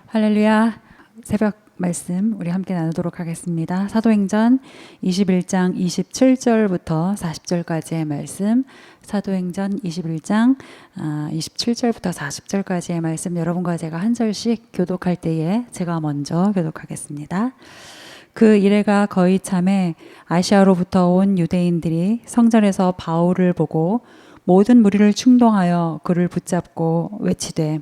할렐루야. 새벽 말씀 우리 함께 나누도록 하겠습니다. 사도행전 21장 27절부터 40절까지의 말씀, 사도행전 21장 27절부터 40절까지의 말씀, 여러분과 제가 한 절씩 교독할 때에 제가 먼저 교독하겠습니다. 그 이래가 거의 참에 아시아로부터 온 유대인들이 성전에서 바울을 보고 모든 무리를 충동하여 그를 붙잡고 외치되,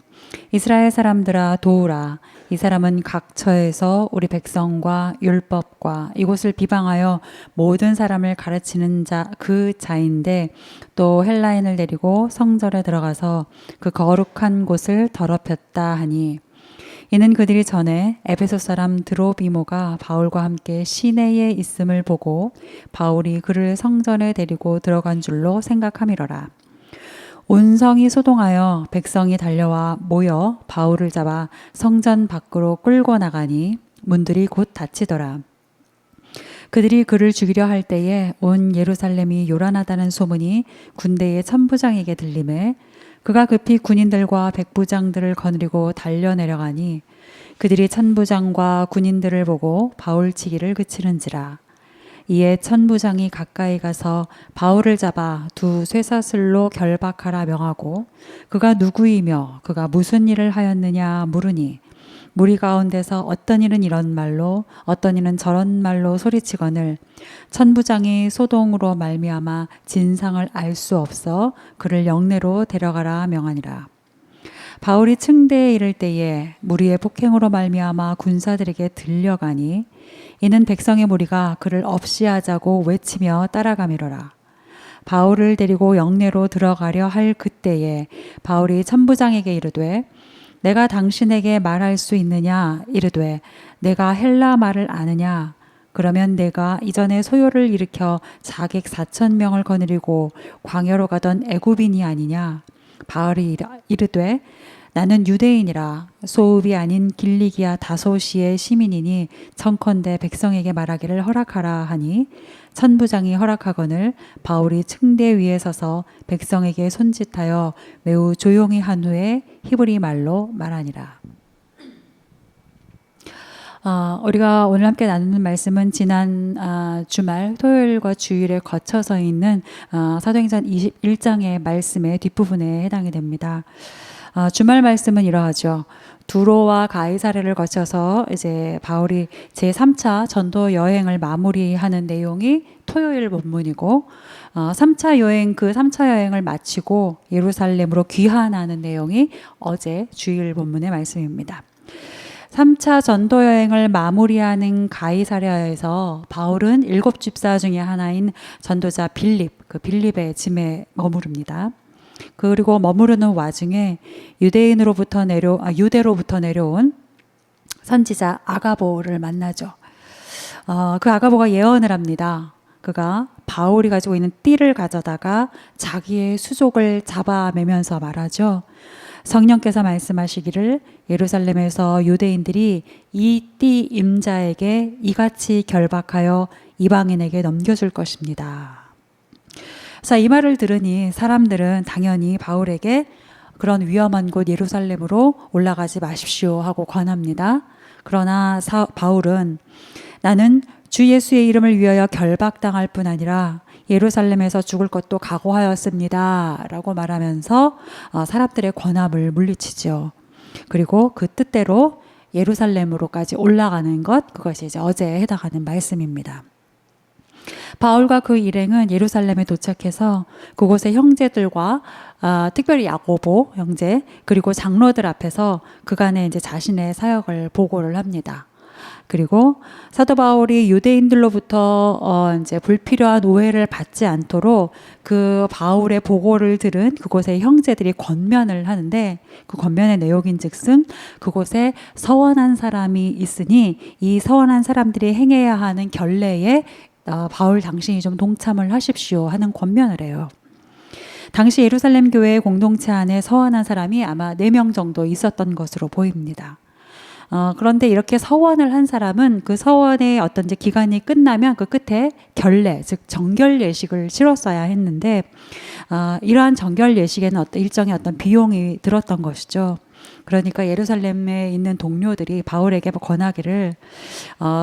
이스라엘 사람들아 도우라. 이 사람은 각처에서 우리 백성과 율법과 이곳을 비방하여 모든 사람을 가르치는 그 자인데, 또 헬라인을 데리고 성전에 들어가서 그 거룩한 곳을 더럽혔다 하니, 이는 그들이 전에 에베소 사람 드로비모가 바울과 함께 시내에 있음을 보고 바울이 그를 성전에 데리고 들어간 줄로 생각함이로라. 온 성이 소동하여 백성이 달려와 모여 바울을 잡아 성전 밖으로 끌고 나가니 문들이 곧 닫히더라. 그들이 그를 죽이려 할 때에 온 예루살렘이 요란하다는 소문이 군대의 천부장에게 들리매 그가 급히 군인들과 백부장들을 거느리고 달려 내려가니 그들이 천부장과 군인들을 보고 바울 치기를 그치는지라. 이에 천부장이 가까이 가서 바울을 잡아 두 쇠사슬로 결박하라 명하고 그가 누구이며 그가 무슨 일을 하였느냐 물으니, 무리 가운데서 어떤 이는 이런 말로 어떤 이는 저런 말로 소리치거늘 천부장이 소동으로 말미암아 진상을 알 수 없어 그를 영내로 데려가라 명하니라. 바울이 층대에 이를 때에 무리의 폭행으로 말미암아 군사들에게 들려가니 이는 백성의 무리가 그를 없이하자고 외치며 따라가미로라. 바울을 데리고 영내로 들어가려 할 그때에 바울이 천부장에게 이르되, 내가 당신에게 말할 수 있느냐? 이르되, 내가 헬라 말을 아느냐? 그러면 내가 이전에 소요를 일으켜 자객 4,000명을 거느리고 광야로 가던 애굽인이 아니냐? 바울이 이르되, 나는 유대인이라 소읍이 아닌 길리기아 다소시의 시민이니 청컨대 백성에게 말하기를 허락하라 하니 천부장이 허락하거늘 바울이 층대 위에 서서 백성에게 손짓하여 매우 조용히 한 후에 히브리 말로 말하니라. 우리가 오늘 함께 나누는 말씀은 지난 주말 토요일과 주일에 거쳐서 있는 사도행전 21장의 말씀의 뒷부분에 해당이 됩니다. 주말 말씀은 이러하죠. 두로와 가이사랴를 거쳐서 이제 바울이 제3차 전도 여행을 마무리하는 내용이 토요일 본문이고, 3차 여행, 그 3차 여행을 마치고 예루살렘으로 귀환하는 내용이 어제 주일 본문의 말씀입니다. 3차 전도 여행을 마무리하는 가이사랴에서 바울은 7집사 중에 하나인 전도자 빌립, 그 빌립의 집에 머무릅니다. 그리고 머무르는 와중에 유대로부터 내려온 선지자 아가보를 만나죠. 그 아가보가 예언을 합니다. 그가 바울이 가지고 있는 띠를 가져다가 자기의 수족을 잡아매면서 말하죠. 성령께서 말씀하시기를 예루살렘에서 유대인들이 이 띠 임자에게 이같이 결박하여 이방인에게 넘겨줄 것입니다. 자, 이 말을 들으니 사람들은 당연히 바울에게 그런 위험한 곳 예루살렘으로 올라가지 마십시오 하고 권합니다. 그러나 바울은 나는 주 예수의 이름을 위하여 결박당할 뿐 아니라 예루살렘에서 죽을 것도 각오하였습니다 라고 말하면서 사람들의 권함을 물리치죠. 그리고 그 뜻대로 예루살렘으로까지 올라가는 것, 그것이 이제 어제 해당하는 말씀입니다. 바울과 그 일행은 예루살렘에 도착해서 그곳의 형제들과 특별히 야고보 형제 그리고 장로들 앞에서 그간의 이제 자신의 사역을 보고를 합니다. 그리고 사도 바울이 유대인들로부터 이제 불필요한 오해를 받지 않도록 그 바울의 보고를 들은 그곳의 형제들이 권면을 하는데, 그 권면의 내용인즉슨 그곳에 서원한 사람이 있으니 이 서원한 사람들이 행해야 하는 결례에 바울 당신이 좀 동참을 하십시오 하는 권면을 해요. 당시 예루살렘 교회 공동체 안에 서원한 사람이 아마 4명 정도 있었던 것으로 보입니다. 그런데 이렇게 서원을 한 사람은 그 서원의 어떤 이제 기간이 끝나면 그 끝에 결례, 즉 정결 예식을 치렀어야 했는데 이러한 정결 예식에는 일정의 어떤 비용이 들었던 것이죠. 그러니까 예루살렘에 있는 동료들이 바울에게 권하기를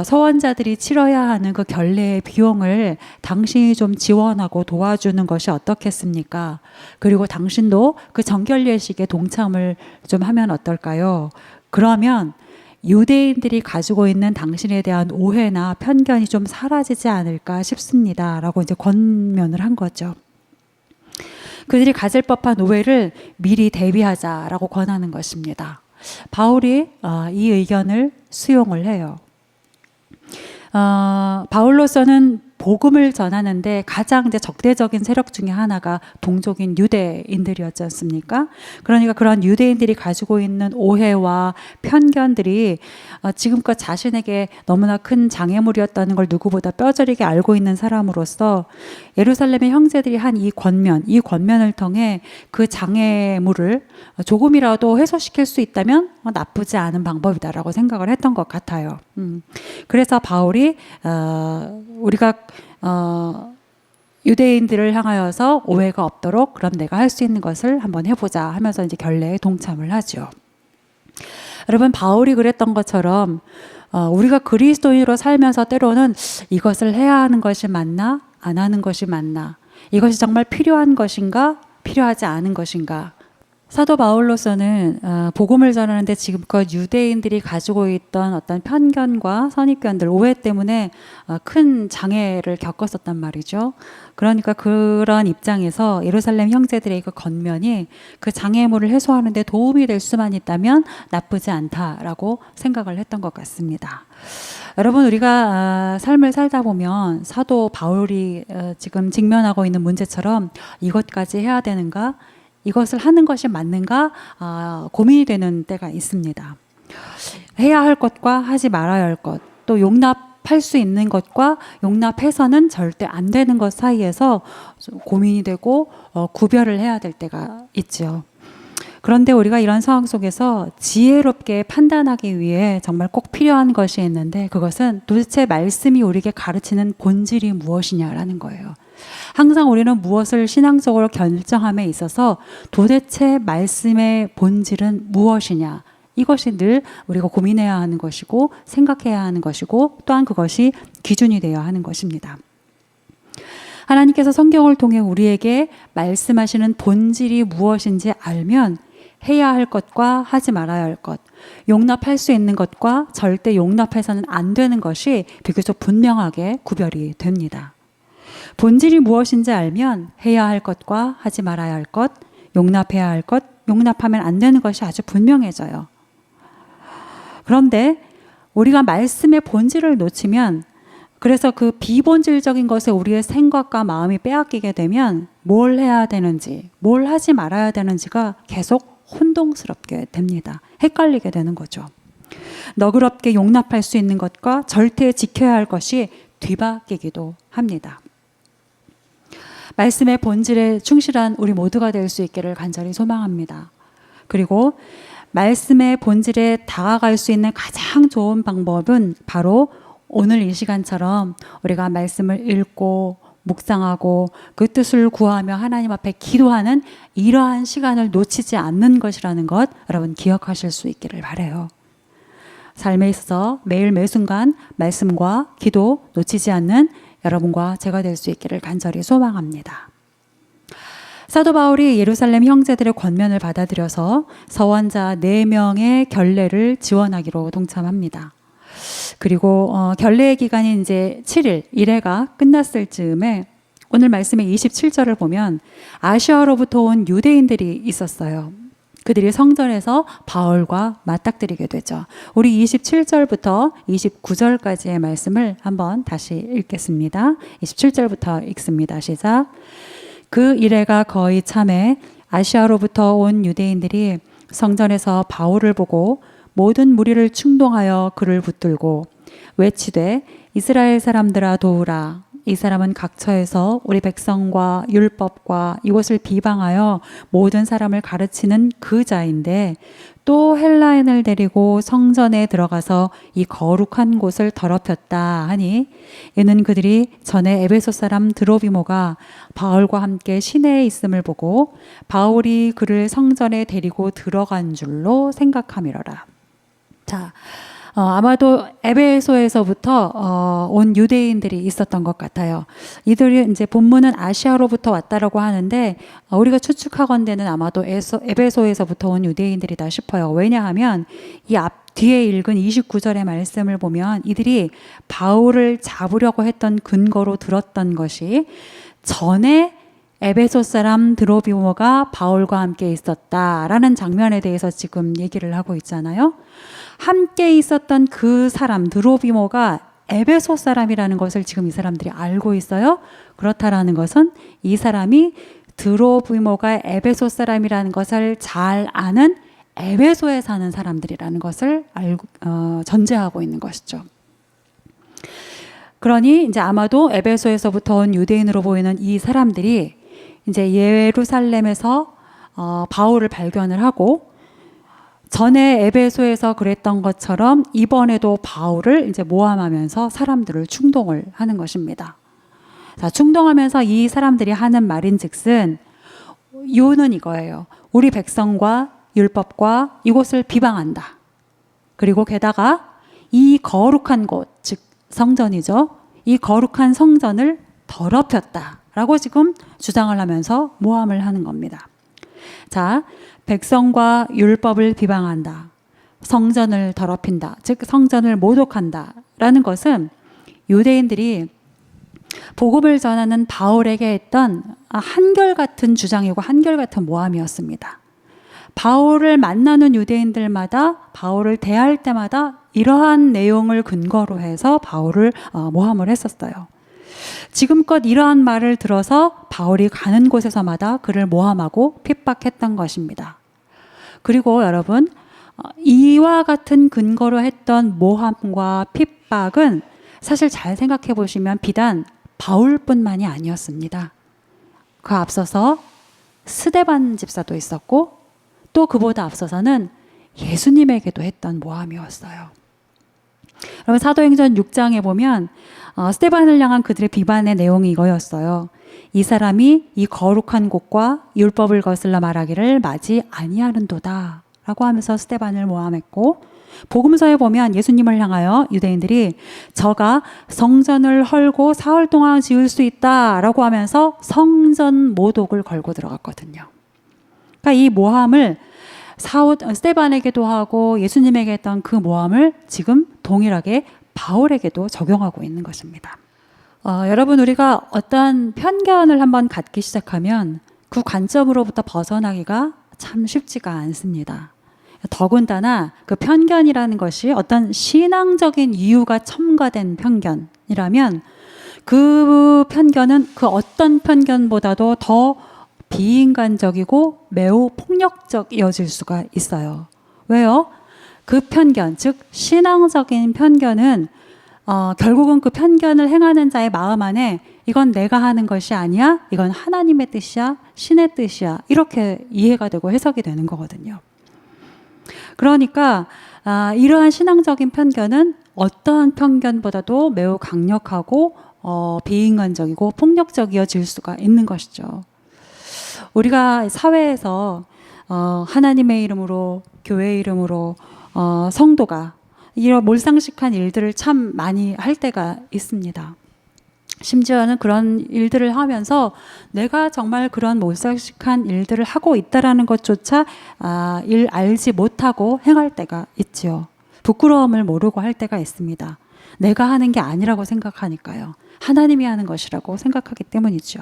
서원자들이 치러야 하는 그 결례의 비용을 당신이 좀 지원하고 도와주는 것이 어떻겠습니까? 그리고 당신도 그 정결례식에 동참을 좀 하면 어떨까요? 그러면 유대인들이 가지고 있는 당신에 대한 오해나 편견이 좀 사라지지 않을까 싶습니다. 라고 이제 권면을 한 거죠. 그들이 가질 법한 오해를 미리 대비하자라고 권하는 것입니다. 바울이 이 의견을 수용을 해요. 바울로서는 복음을 전하는데 가장 이제 적대적인 세력 중에 하나가 동족인 유대인들이었지 않습니까? 그러니까 그런 유대인들이 가지고 있는 오해와 편견들이 지금껏 자신에게 너무나 큰 장애물이었다는 걸 누구보다 뼈저리게 알고 있는 사람으로서 예루살렘의 형제들이 한 이 권면을 통해 그 장애물을 조금이라도 해소시킬 수 있다면 나쁘지 않은 방법이다라고 생각을 했던 것 같아요. 그래서 바울이 우리가 유대인들을 향하여서 오해가 없도록 그럼 내가 할 수 있는 것을 한번 해보자 하면서 이제 결례에 동참을 하죠. 여러분, 바울이 그랬던 것처럼 우리가 그리스도인으로 살면서 때로는 이것을 해야 하는 것이 맞나? 안 하는 것이 맞나? 이것이 정말 필요한 것인가? 필요하지 않은 것인가? 사도 바울로서는 복음을 전하는데 지금껏 유대인들이 가지고 있던 어떤 편견과 선입견들, 오해 때문에 큰 장애를 겪었었단 말이죠. 그러니까 그런 입장에서 예루살렘 형제들의 그 권면이 그 장애물을 해소하는 데 도움이 될 수만 있다면 나쁘지 않다라고 생각을 했던 것 같습니다. 여러분, 우리가 삶을 살다 보면 사도 바울이 지금 직면하고 있는 문제처럼 이것까지 해야 되는가? 이것을 하는 것이 맞는가 고민이 되는 때가 있습니다. 해야 할 것과 하지 말아야 할 것, 또 용납할 수 있는 것과 용납해서는 절대 안 되는 것 사이에서 고민이 되고 구별을 해야 될 때가 있죠. 그런데 우리가 이런 상황 속에서 지혜롭게 판단하기 위해 정말 꼭 필요한 것이 있는데 그것은 도대체 말씀이 우리에게 가르치는 본질이 무엇이냐라는 거예요. 항상 우리는 무엇을 신앙적으로 결정함에 있어서 도대체 말씀의 본질은 무엇이냐, 이것이 늘 우리가 고민해야 하는 것이고 생각해야 하는 것이고 또한 그것이 기준이 되어야 하는 것입니다. 하나님께서 성경을 통해 우리에게 말씀하시는 본질이 무엇인지 알면 해야 할 것과 하지 말아야 할 것, 용납할 수 있는 것과 절대 용납해서는 안 되는 것이 비교적 분명하게 구별이 됩니다. 본질이 무엇인지 알면 해야 할 것과 하지 말아야 할 것, 용납해야 할 것, 용납하면 안 되는 것이 아주 분명해져요. 그런데 우리가 말씀의 본질을 놓치면, 그래서 그 비본질적인 것에 우리의 생각과 마음이 빼앗기게 되면 뭘 해야 되는지, 뭘 하지 말아야 되는지가 계속 혼동스럽게 됩니다. 헷갈리게 되는 거죠. 너그럽게 용납할 수 있는 것과 절대 지켜야 할 것이 뒤바뀌기도 합니다. 말씀의 본질에 충실한 우리 모두가 될 수 있기를 간절히 소망합니다. 그리고 말씀의 본질에 다가갈 수 있는 가장 좋은 방법은 바로 오늘 이 시간처럼 우리가 말씀을 읽고 묵상하고 그 뜻을 구하며 하나님 앞에 기도하는 이러한 시간을 놓치지 않는 것이라는 것, 여러분 기억하실 수 있기를 바라요. 삶에 있어서 매일 매순간 말씀과 기도 놓치지 않는 여러분과 제가 될 수 있기를 간절히 소망합니다. 사도 바울이 예루살렘 형제들의 권면을 받아들여서 서원자 4명의 결례를 지원하기로 동참합니다. 그리고 결례의 기간이 이제 7일, 1회가 끝났을 즈음에 오늘 말씀의 27절을 보면 아시아로부터 온 유대인들이 있었어요. 그들이 성전에서 바울과 맞닥뜨리게 되죠. 우리 27절부터 29절까지의 말씀을 한번 다시 읽겠습니다. 27절부터 읽습니다. 시작. 그 이래가 거의 참에 아시아로부터 온 유대인들이 성전에서 바울을 보고 모든 무리를 충동하여 그를 붙들고 외치되 이스라엘 사람들아 도우라, 이 사람은 각처에서 우리 백성과 율법과 이것을 비방하여 모든 사람을 가르치는 그 자인데 또 헬라인을 데리고 성전에 들어가서 이 거룩한 곳을 더럽혔다 하니 이는 그들이 전에 에베소 사람 드로비모가 바울과 함께 시내에 있음을 보고 바울이 그를 성전에 데리고 들어간 줄로 생각함이로라. 자, 아마도 에베소에서부터 온 유대인들이 있었던 것 같아요. 이들이 이제 본문은 아시아로부터 왔다라고 하는데 우리가 추측하건대는 아마도 에베소에서부터 온 유대인들이다 싶어요. 왜냐하면 이 뒤에 읽은 29절의 말씀을 보면 이들이 바울을 잡으려고 했던 근거로 들었던 것이 전에 에베소 사람 드로비모가 바울과 함께 있었다라는 장면에 대해서 지금 얘기를 하고 있잖아요. 함께 있었던 그 사람 드로비모가 에베소 사람이라는 것을 지금 이 사람들이 알고 있어요. 그렇다라는 것은 이 사람이 드로비모가 에베소 사람이라는 것을 잘 아는 에베소에 사는 사람들이라는 것을 전제하고 있는 것이죠. 그러니 이제 아마도 에베소에서부터 온 유대인으로 보이는 이 사람들이 이제 예루살렘에서 바울을 발견을 하고 전에 에베소에서 그랬던 것처럼 이번에도 바울을 이제 모함하면서 사람들을 충동을 하는 것입니다. 자, 충동하면서 이 사람들이 하는 말인즉슨 이유는 이거예요. 우리 백성과 율법과 이곳을 비방한다. 그리고 게다가 이 거룩한 곳, 즉 성전이죠. 이 거룩한 성전을 더럽혔다라고 지금 주장을 하면서 모함을 하는 겁니다. 자, 백성과 율법을 비방한다. 성전을 더럽힌다. 즉 성전을 모독한다. 라는 것은 유대인들이 복음을 전하는 바울에게 했던 한결같은 주장이고 한결같은 모함이었습니다. 바울을 만나는 유대인들마다 바울을 대할 때마다 이러한 내용을 근거로 해서 바울을 모함을 했었어요. 지금껏 이러한 말을 들어서 바울이 가는 곳에서마다 그를 모함하고 핍박했던 것입니다. 그리고 여러분, 이와 같은 근거로 했던 모함과 핍박은 사실 잘 생각해 보시면 비단 바울뿐만이 아니었습니다. 그 앞서서 스데반 집사도 있었고 또 그보다 앞서서는 예수님에게도 했던 모함이었어요. 여러분 사도행전 6장에 보면 스데반을 향한 그들의 비반의 내용이 이거였어요. 이 사람이 이 거룩한 곳과 율법을 거슬러 말하기를 마지 아니하는도다 라고 하면서 스데반을 모함했고 복음서에 보면 예수님을 향하여 유대인들이 저가 성전을 헐고 사흘 동안 지을 수 있다라고 하면서 성전 모독을 걸고 들어갔거든요. 그러니까 이 모함을 스데반에게도 하고 예수님에게 했던 그 모함을 지금 동일하게 바울에게도 적용하고 있는 것입니다. 여러분 우리가 어떤 편견을 한번 갖기 시작하면 그 관점으로부터 벗어나기가 참 쉽지가 않습니다. 더군다나 그 편견이라는 것이 어떤 신앙적인 이유가 첨가된 편견이라면 그 편견은 그 어떤 편견보다도 더 비인간적이고 매우 폭력적이어질 수가 있어요. 왜요? 그 편견, 즉 신앙적인 편견은 결국은 그 편견을 행하는 자의 마음 안에 이건 내가 하는 것이 아니야, 이건 하나님의 뜻이야, 신의 뜻이야 이렇게 이해가 되고 해석이 되는 거거든요. 그러니까 이러한 신앙적인 편견은 어떠한 편견보다도 매우 강력하고 비인간적이고 폭력적이어질 수가 있는 것이죠. 우리가 사회에서 하나님의 이름으로 교회의 이름으로 성도가 이런 몰상식한 일들을 참 많이 할 때가 있습니다. 심지어는 그런 일들을 하면서 내가 정말 그런 몰상식한 일들을 하고 있다라는 것조차 알지 못하고 행할 때가 있지요. 부끄러움을 모르고 할 때가 있습니다. 내가 하는 게 아니라고 생각하니까요. 하나님이 하는 것이라고 생각하기 때문이죠.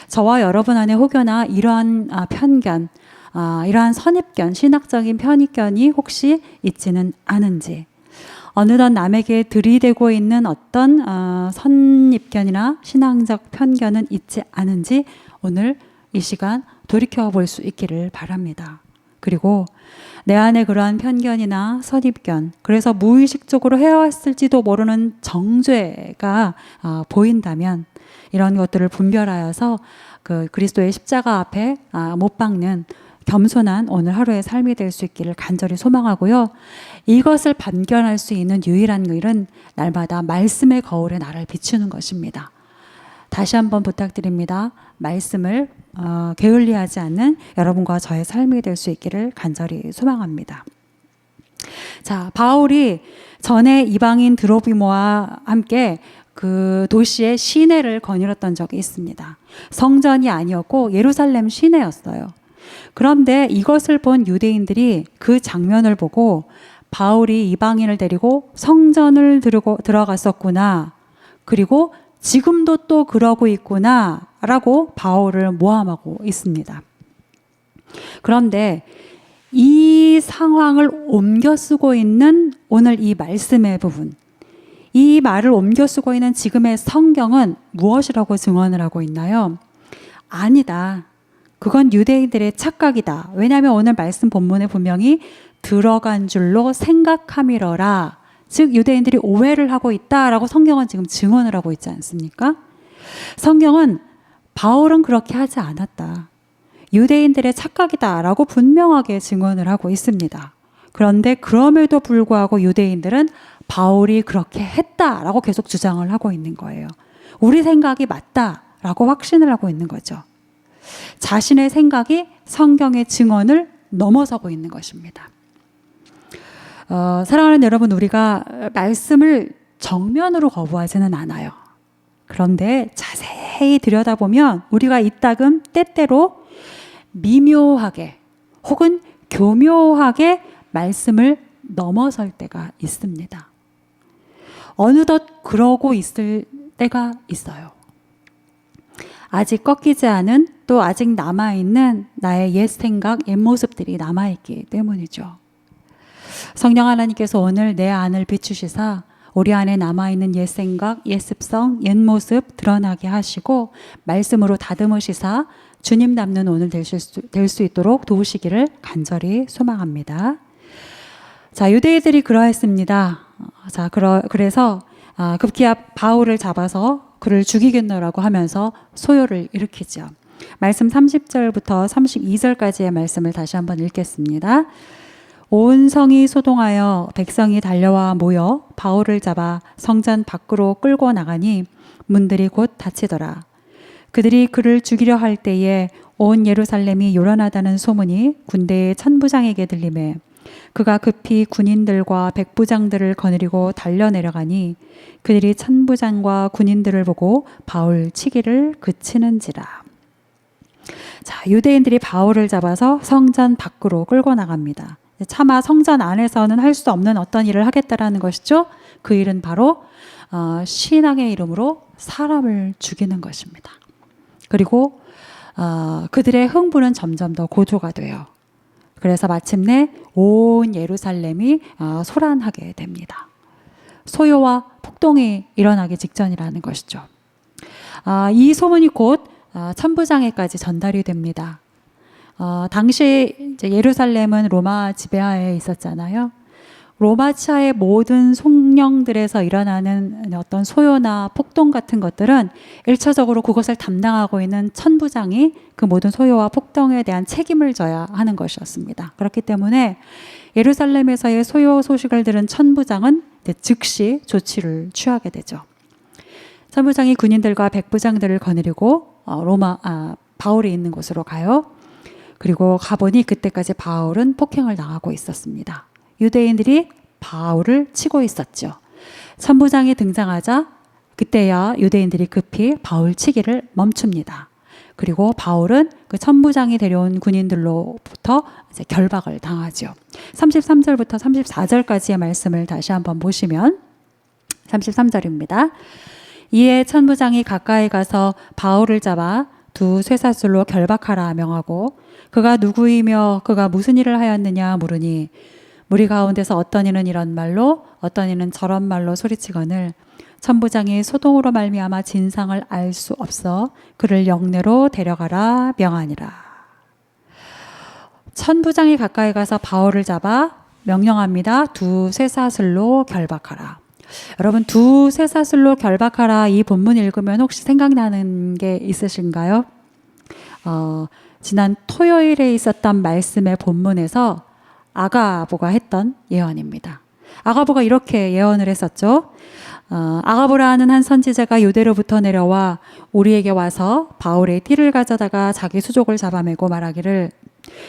저와 여러분 안에 혹여나 이러한 편견, 이러한 선입견, 신학적인 편견이 혹시 있지는 않은지, 어느덧 남에게 들이대고 있는 어떤 선입견이나 신앙적 편견은 있지 않은지 오늘 이 시간 돌이켜 볼 수 있기를 바랍니다. 그리고 내 안에 그러한 편견이나 선입견, 그래서 무의식적으로 해왔을지도 모르는 정죄가 보인다면 이런 것들을 분별하여서 그 그리스도의 십자가 앞에 못 박는 겸손한 오늘 하루의 삶이 될 수 있기를 간절히 소망하고요. 이것을 발견할 수 있는 유일한 길은 날마다 말씀의 거울에 나를 비추는 것입니다. 다시 한번 부탁드립니다. 말씀을 게을리하지 않는 여러분과 저의 삶이 될 수 있기를 간절히 소망합니다. 자, 바울이 전에 이방인 드로비모와 함께 그 도시의 시내를 거닐었던 적이 있습니다. 성전이 아니었고 예루살렘 시내였어요. 그런데 이것을 본 유대인들이 그 장면을 보고 바울이 이방인을 데리고 성전을 들어갔었구나. 그리고 지금도 또 그러고 있구나 라고 바울을 모함하고 있습니다. 그런데 이 상황을 옮겨 쓰고 있는 오늘 이 말씀의 부분, 이 말을 옮겨 쓰고 있는 지금의 성경은 무엇이라고 증언을 하고 있나요? 아니다. 그건 유대인들의 착각이다. 왜냐하면 오늘 말씀 본문에 분명히 들어간 줄로 생각함이러라. 즉 유대인들이 오해를 하고 있다라고 성경은 지금 증언을 하고 있지 않습니까? 성경은 바울은 그렇게 하지 않았다. 유대인들의 착각이다라고 분명하게 증언을 하고 있습니다. 그런데 그럼에도 불구하고 유대인들은 바울이 그렇게 했다라고 계속 주장을 하고 있는 거예요. 우리 생각이 맞다라고 확신을 하고 있는 거죠. 자신의 생각이 성경의 증언을 넘어서고 있는 것입니다. 사랑하는 여러분, 우리가 말씀을 정면으로 거부하지는 않아요. 그런데 자세히 들여다보면 우리가 이따금 때때로 미묘하게 혹은 교묘하게 말씀을 넘어설 때가 있습니다. 어느덧 그러고 있을 때가 있어요. 아직 꺾이지 않은 또 아직 남아있는 나의 옛 생각, 옛 모습들이 남아있기 때문이죠. 성령 하나님께서 오늘 내 안을 비추시사 우리 안에 남아있는 옛 생각, 옛 습성, 옛 모습 드러나게 하시고 말씀으로 다듬으시사 주님 닮는 오늘 될 수 있도록 도우시기를 간절히 소망합니다. 자, 유대인들이 그러했습니다. 자, 그래서 급기야 바울을 잡아서 그를 죽이겠노라고 하면서 소요를 일으키죠. 말씀 30절부터 32절까지의 말씀을 다시 한번 읽겠습니다. 온 성이 소동하여 백성이 달려와 모여 바울을 잡아 성전 밖으로 끌고 나가니 문들이 곧 닫히더라. 그들이 그를 죽이려 할 때에 온 예루살렘이 요란하다는 소문이 군대의 천부장에게 들리매 그가 급히 군인들과 백부장들을 거느리고 달려 내려가니 그들이 천부장과 군인들을 보고 바울 치기를 그치는지라. 자, 유대인들이 바울을 잡아서 성전 밖으로 끌고 나갑니다. 차마 성전 안에서는 할 수 없는 어떤 일을 하겠다라는 것이죠. 그 일은 바로 신앙의 이름으로 사람을 죽이는 것입니다. 그리고 그들의 흥분은 점점 더 고조가 돼요. 그래서 마침내 온 예루살렘이 소란하게 됩니다. 소요와 폭동이 일어나기 직전이라는 것이죠. 이 소문이 곧 천부장에까지 전달이 됩니다. 당시 이제 예루살렘은 로마 지배하에 있었잖아요. 로마 치하의 모든 성령들에서 일어나는 어떤 소요나 폭동 같은 것들은 일차적으로 그것을 담당하고 있는 천부장이 그 모든 소요와 폭동에 대한 책임을 져야 하는 것이었습니다. 그렇기 때문에 예루살렘에서의 소요 소식을 들은 천부장은 즉시 조치를 취하게 되죠. 천부장이 군인들과 백부장들을 거느리고 바울이 있는 곳으로 가요. 그리고 가보니 그때까지 바울은 폭행을 당하고 있었습니다. 유대인들이 바울을 치고 있었죠. 천부장이 등장하자 그때야 유대인들이 급히 바울 치기를 멈춥니다. 그리고 바울은 그 천부장이 데려온 군인들로부터 이제 결박을 당하죠. 33절부터 34절까지의 말씀을 다시 한번 보시면 33절입니다. 이에 천부장이 가까이 가서 바울을 잡아 두 쇠사슬로 결박하라 명하고 그가 누구이며 그가 무슨 일을 하였느냐 물으니 무리 가운데서 어떤 이는 이런 말로 어떤 이는 저런 말로 소리치거늘 천부장이 소동으로 말미암아 진상을 알 수 없어 그를 영내로 데려가라 명하니라. 천부장이 가까이 가서 바울을 잡아 명령합니다. 두 쇠사슬로 결박하라. 여러분, 두 쇠사슬로 결박하라, 이 본문 읽으면 혹시 생각나는 게 있으신가요? 지난 토요일에 있었던 말씀의 본문에서 아가보가 했던 예언입니다. 아가보가 이렇게 예언을 했었죠. 아가보라 하는 한 선지자가 유대로부터 내려와 우리에게 와서 바울의 띠를 가져다가 자기 수족을 잡아매고 말하기를,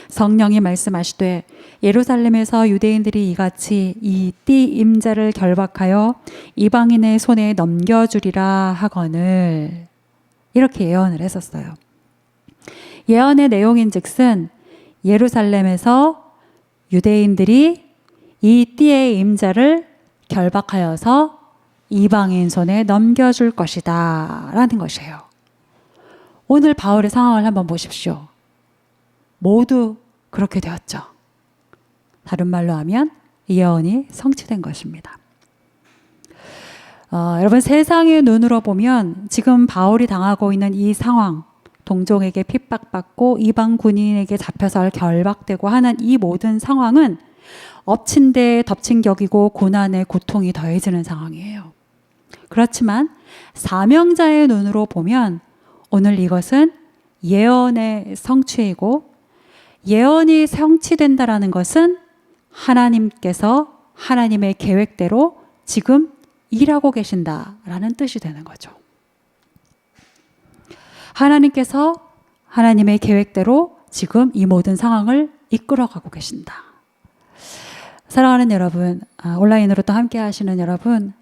성령이 말씀하시되 예루살렘에서 유대인들이 이같이 이 띠 임자를 결박하여 이방인의 손에 넘겨주리라 하거늘, 이렇게 예언을 했었어요. 예언의 내용인즉슨 예루살렘에서 유대인들이 이 띠의 임자를 결박하여서 이방인 손에 넘겨줄 것이다 라는 것이에요. 오늘 바울의 상황을 한번 보십시오. 모두 그렇게 되었죠. 다른 말로 하면 예언이 성취된 것입니다. 여러분, 세상의 눈으로 보면 지금 바울이 당하고 있는 이 상황, 동족에게 핍박받고 이방 군인에게 잡혀서 결박되고 하는 이 모든 상황은 엎친 데 덮친 격이고 고난의 고통이 더해지는 상황이에요. 그렇지만 사명자의 눈으로 보면 오늘 이것은 예언의 성취이고, 예언이 성취된다라는 것은 하나님께서 하나님의 계획대로 지금 일하고 계신다라는 뜻이 되는 거죠. 하나님께서 하나님의 계획대로 지금 이 모든 상황을 이끌어가고 계신다. 사랑하는 여러분, 온라인으로 또 함께 하시는 여러분,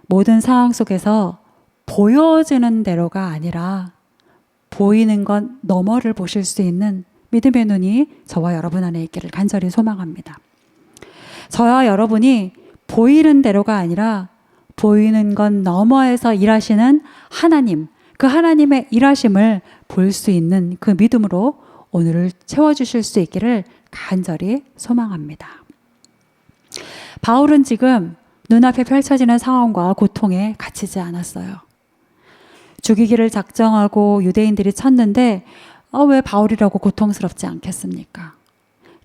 모든 상황 속에서 보여지는 대로가 아니라 보이는 것 너머를 보실 수 있는 믿음의 눈이 저와 여러분 안에 있기를 간절히 소망합니다. 저와 여러분이 보이는 대로가 아니라 보이는 것 너머에서 일하시는 하나님, 그 하나님의 일하심을 볼 수 있는 그 믿음으로 오늘을 채워주실 수 있기를 간절히 소망합니다. 바울은 지금 눈앞에 펼쳐지는 상황과 고통에 갇히지 않았어요. 죽이기를 작정하고 유대인들이 쳤는데 왜 바울이라고 고통스럽지 않겠습니까?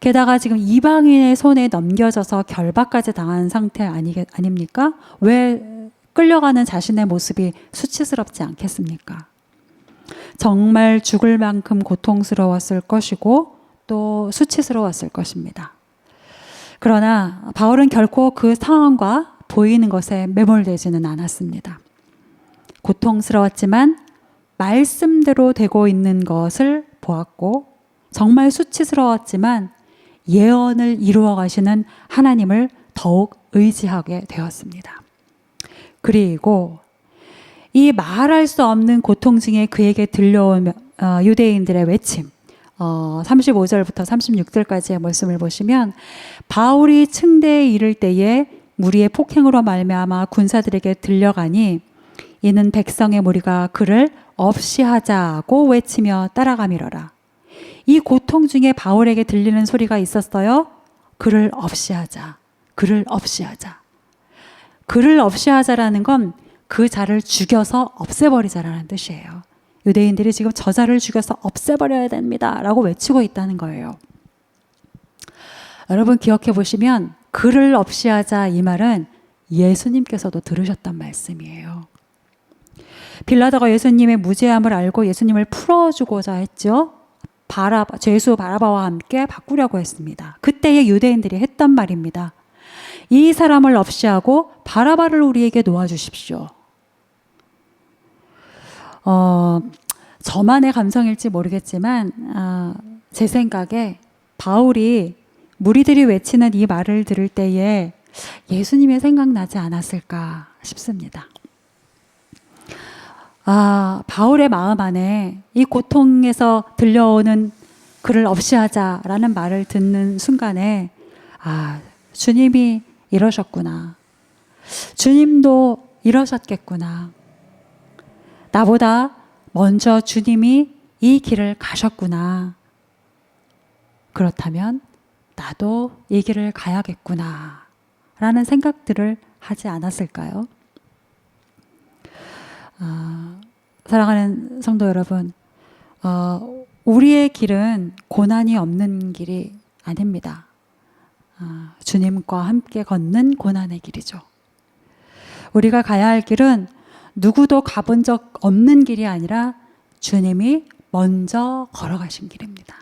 게다가 지금 이방인의 손에 넘겨져서 결박까지 당한 상태 아닙니까? 왜 끌려가는 자신의 모습이 수치스럽지 않겠습니까? 정말 죽을 만큼 고통스러웠을 것이고 또 수치스러웠을 것입니다. 그러나 바울은 결코 그 상황과 보이는 것에 매몰되지는 않았습니다. 고통스러웠지만 말씀대로 되고 있는 것을 보았고, 정말 수치스러웠지만 예언을 이루어 가시는 하나님을 더욱 의지하게 되었습니다. 그리고 이 말할 수 없는 고통 중에 그에게 들려온 유대인들의 외침, 35절부터 36절까지의 말씀을 보시면, 바울이 층대에 이를 때에 무리의 폭행으로 말미암아 군사들에게 들려가니 이는 백성의 무리가 그를 없이 하자고 외치며 따라가미러라. 이 고통 중에 바울에게 들리는 소리가 있었어요. 그를 없이 하자. 그를 없이 하자. 그를 없이 하자라는 건 그 자를 죽여서 없애버리자라는 뜻이에요. 유대인들이 지금 저 자를 죽여서 없애버려야 됩니다 라고 외치고 있다는 거예요. 여러분, 기억해 보시면 그를 없이 하자, 이 말은 예수님께서도 들으셨던 말씀이에요. 빌라도가 예수님의 무죄함을 알고 예수님을 풀어주고자 했죠. 죄수 바라바와 함께 바꾸려고 했습니다. 그때의 유대인들이 했던 말입니다. 이 사람을 없이 하고 바라바를 우리에게 놓아주십시오. 저만의 감성일지 모르겠지만 제 생각에 바울이 무리들이 외치는 이 말을 들을 때에 예수님이 생각나지 않았을까 싶습니다. 바울의 마음 안에 이 고통에서 들려오는 그를 없이 하자라는 말을 듣는 순간에 주님이 이러셨구나. 주님도 이러셨겠구나. 나보다 먼저 주님이 이 길을 가셨구나. 그렇다면 나도 이 길을 가야겠구나 라는 생각들을 하지 않았을까요? 사랑하는 성도 여러분, 우리의 길은 고난이 없는 길이 아닙니다. 주님과 함께 걷는 고난의 길이죠. 우리가 가야 할 길은 누구도 가본 적 없는 길이 아니라 주님이 먼저 걸어가신 길입니다.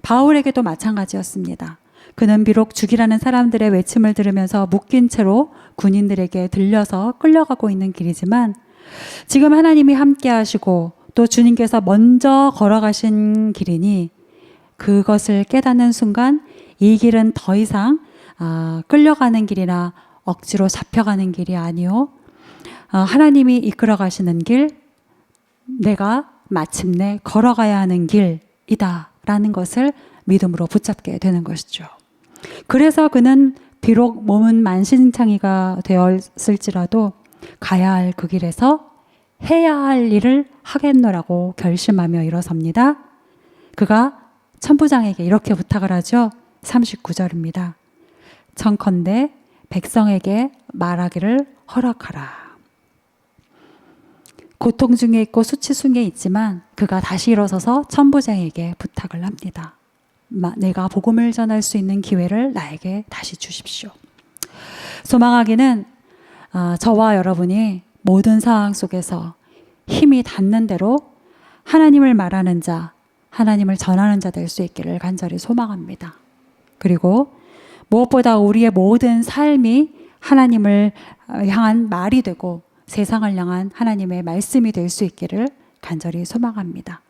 바울에게도 마찬가지였습니다. 그는 비록 죽이라는 사람들의 외침을 들으면서 묶인 채로 군인들에게 들려서 끌려가고 있는 길이지만 지금 하나님이 함께 하시고 또 주님께서 먼저 걸어가신 길이니 그것을 깨닫는 순간 이 길은 더 이상 끌려가는 길이나 억지로 잡혀가는 길이 아니요, 하나님이 이끌어 가시는 길, 내가 마침내 걸어가야 하는 길이다 라는 것을 믿음으로 붙잡게 되는 것이죠. 그래서 그는 비록 몸은 만신창이가 되었을지라도 가야 할 그 길에서 해야 할 일을 하겠노라고 결심하며 일어섭니다. 그가 천부장에게 이렇게 부탁을 하죠. 39절입니다. 청컨대 백성에게 말하기를 허락하라. 고통 중에 있고 수치중에 있지만 그가 다시 일어서서 천부장에게 부탁을 합니다. 내가 복음을 전할 수 있는 기회를 나에게 다시 주십시오. 소망하기는 저와 여러분이 모든 상황 속에서 힘이 닿는 대로 하나님을 말하는 자, 하나님을 전하는 자 될 수 있기를 간절히 소망합니다. 그리고 무엇보다 우리의 모든 삶이 하나님을 향한 말이 되고 세상을 향한 하나님의 말씀이 될 수 있기를 간절히 소망합니다.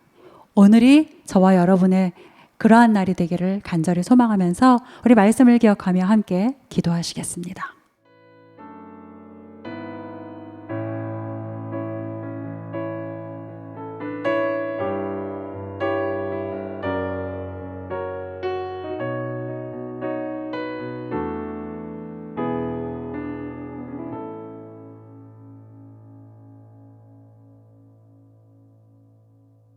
오늘이 저와 여러분의 그러한 날이 되기를 간절히 소망하면서 우리 말씀을 기억하며 함께 기도하시겠습니다.